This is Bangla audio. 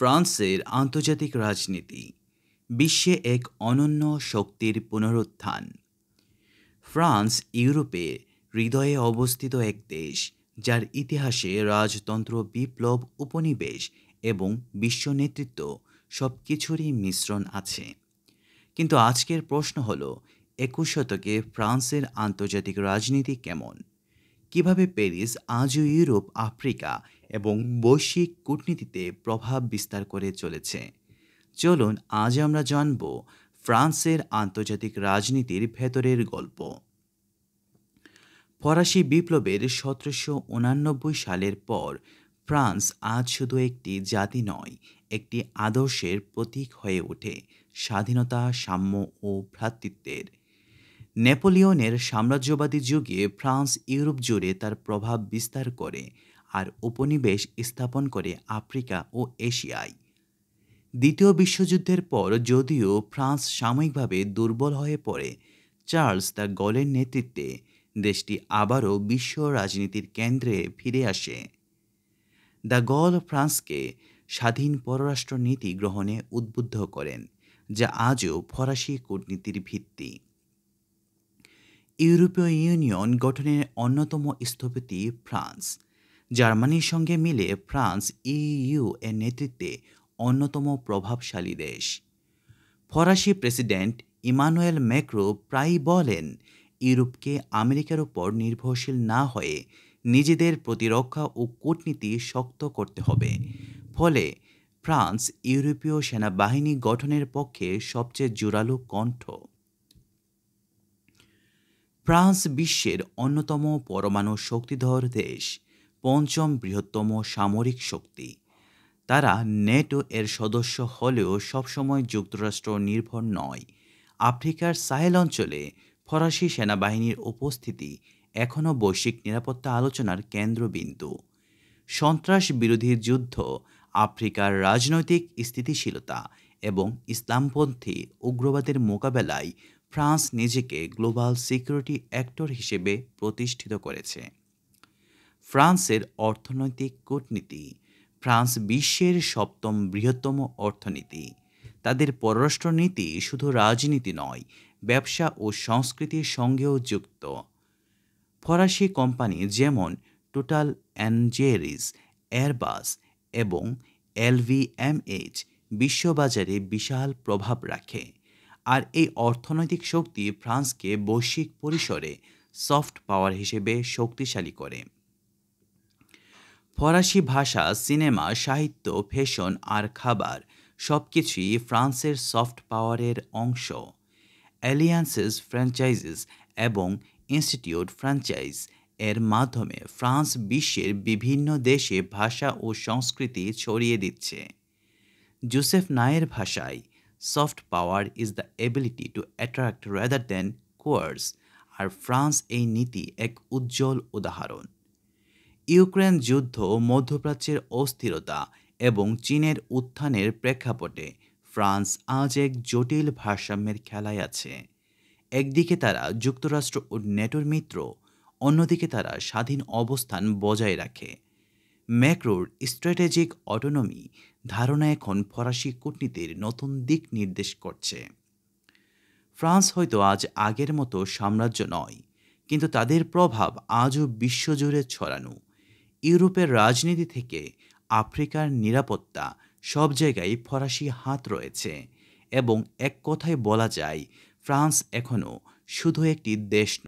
ফ্রান্সের আন্তর্জাতিক রাজনীতি বিশ্বে এক অনন্য শক্তির পুনরুত্থান। ফ্রান্স ইউরোপে হৃদয়ে অবস্থিত এক দেশ, যার ইতিহাসে রাজতন্ত্র, বিপ্লব, উপনিবেশ এবং বিশ্ব নেতৃত্ব সব কিছুরই মিশ্রণ আছে। কিন্তু আজকের প্রশ্ন হল, ২১ শতকে ফ্রান্সের আন্তর্জাতিক রাজনীতি কেমন? কিভাবে প্যারিস আজও ইউরোপ, আফ্রিকা এবং বৈশ্বিক কূটনীতিতে প্রভাব বিস্তার করে চলেছে? চলুন আজ আমরা জানব ফ্রান্সের আন্তর্জাতিক রাজনীতির ভেতরের গল্প। ফরাসি বিপ্লবের ১৭৮৯ সালের পর ফ্রান্স আজ শুধু একটি জাতি নয়, একটি আদর্শের প্রতীক হয়ে ওঠে, স্বাধীনতা, সাম্য ও ভ্রাতৃত্বের। নেপোলিয়নের সাম্রাজ্যবাদী যুগে ফ্রান্স ইউরোপ জুড়ে তার প্রভাব বিস্তার করে আর উপনিবেশ স্থাপন করে আফ্রিকা ও এশিয়ায়। দ্বিতীয় বিশ্বযুদ্ধের পর যদিও ফ্রান্স সাময়িকভাবে দুর্বল হয়ে পড়ে, চার্লস দ্য গলের নেতৃত্বে দেশটি আবারও বিশ্ব রাজনীতির কেন্দ্রে ফিরে আসে। দ্য গল ফ্রান্সকে স্বাধীন পররাষ্ট্র নীতি গ্রহণে উদ্বুদ্ধ করেন, যা আজও ফরাসি কূটনীতির ভিত্তি। ইউরোপীয় ইউনিয়ন গঠনের অন্যতম স্থপতি ফ্রান্স। জার্মানির সঙ্গে মিলে ফ্রান্স ইইউ এর নেতৃত্বে অন্যতম প্রভাবশালী দেশ। ফরাসি প্রেসিডেন্ট ইমানুয়েল ম্যাক্রো প্রায়ই বলেন, ইউরোপকে আমেরিকার উপর নির্ভরশীল না হয়ে নিজেদের প্রতিরক্ষা ও কূটনীতি শক্ত করতে হবে। ফলে ফ্রান্স ইউরোপীয় সেনাবাহিনী গঠনের পক্ষে সবচেয়ে জোরালো কণ্ঠ। ফ্রান্স বিশ্বের অন্যতম পরমাণু শক্তিধর দেশ, পঞ্চম বৃহত্তম সামরিক শক্তি। তারা নেটো এর সদস্য হলেও সবসময় যুক্তরাষ্ট্র নির্ভর নয়। আফ্রিকার সাহেল অঞ্চলে ফরাসি সেনাবাহিনীর উপস্থিতি এখনও বৈশ্বিক নিরাপত্তা আলোচনার কেন্দ্রবিন্দু। সন্ত্রাস বিরোধী যুদ্ধ, আফ্রিকার রাজনৈতিক স্থিতিশীলতা এবং ইসলামপন্থী উগ্রবাদের মোকাবেলায় ফ্রান্স নিজেকে গ্লোবাল সিকিউরিটি অ্যাক্টর হিসেবে প্রতিষ্ঠিত করেছে। ফ্রান্সের অর্থনৈতিক কূটনীতি। ফ্রান্স বিশ্বের সপ্তম বৃহত্তম অর্থনীতি। তাদের পররাষ্ট্রনীতি শুধু রাজনীতি নয়, ব্যবসা ও সংস্কৃতির সঙ্গেও যুক্ত। ফরাসি কোম্পানি যেমন টোটাল এনজেরিস, এয়ারবাস এবং এলভিএমএইচ বিশ্ববাজারে বিশাল প্রভাব রাখে। আর এই অর্থনৈতিক শক্তি ফ্রান্সকে বৈশ্বিক পরিসরে সফট পাওয়ার হিসেবে শক্তিশালী করে। ফরাসি ভাষা, সিনেমা, সাহিত্য, ফ্যাশন আর খাবার সবকিছুই ফ্রান্সের সফট পাওয়ারের অংশ। অ্যালিয়ান্সেস ফ্র্যাঞ্চাইজিস এবং ইনস্টিটিউট ফ্র্যাঞ্চাইজ এর মাধ্যমে ফ্রান্স বিশ্বের বিভিন্ন দেশে ভাষা ও সংস্কৃতি ছড়িয়ে দিচ্ছে। জোসেফ নায়ের ভাষায়, soft power is the ability to attract rather than coerce, আর ফ্রান্স এই নীতি এক উজ্জ্বল উদাহরণ। ইউক্রেন যুদ্ধ, মধ্যপ্রাচ্যের অস্থিরতা এবং চীনের উত্থানের প্রেক্ষাপটে ফ্রান্স আজ এক জটিল ভারসাম্যের খেলায় আছে। একদিকে তারা যুক্তরাষ্ট্র ও নেটোর মিত্র, অন্যদিকে তারা স্বাধীন অবস্থান বজায় রাখে। ম্যাক্রোর স্ট্র্যাটেজিক অটোনমি ধারণা এখন ফরাসি কূটনীতির নতুন দিক নির্দেশ করছে। ফ্রান্স হয়তো আজ আগের মতো সাম্রাজ্য নয়, কিন্তু তাদের প্রভাব আজও বিশ্বজুড়ে ছড়ানো। ইউরোপের রাজনীতি থেকে আফ্রিকার নিরাপত্তা, সব জায়গায় ফরাসি হাত রয়েছে। এবং এক কথায় বলা যায়, ফ্রান্স এখনও শুধু একটি দেশ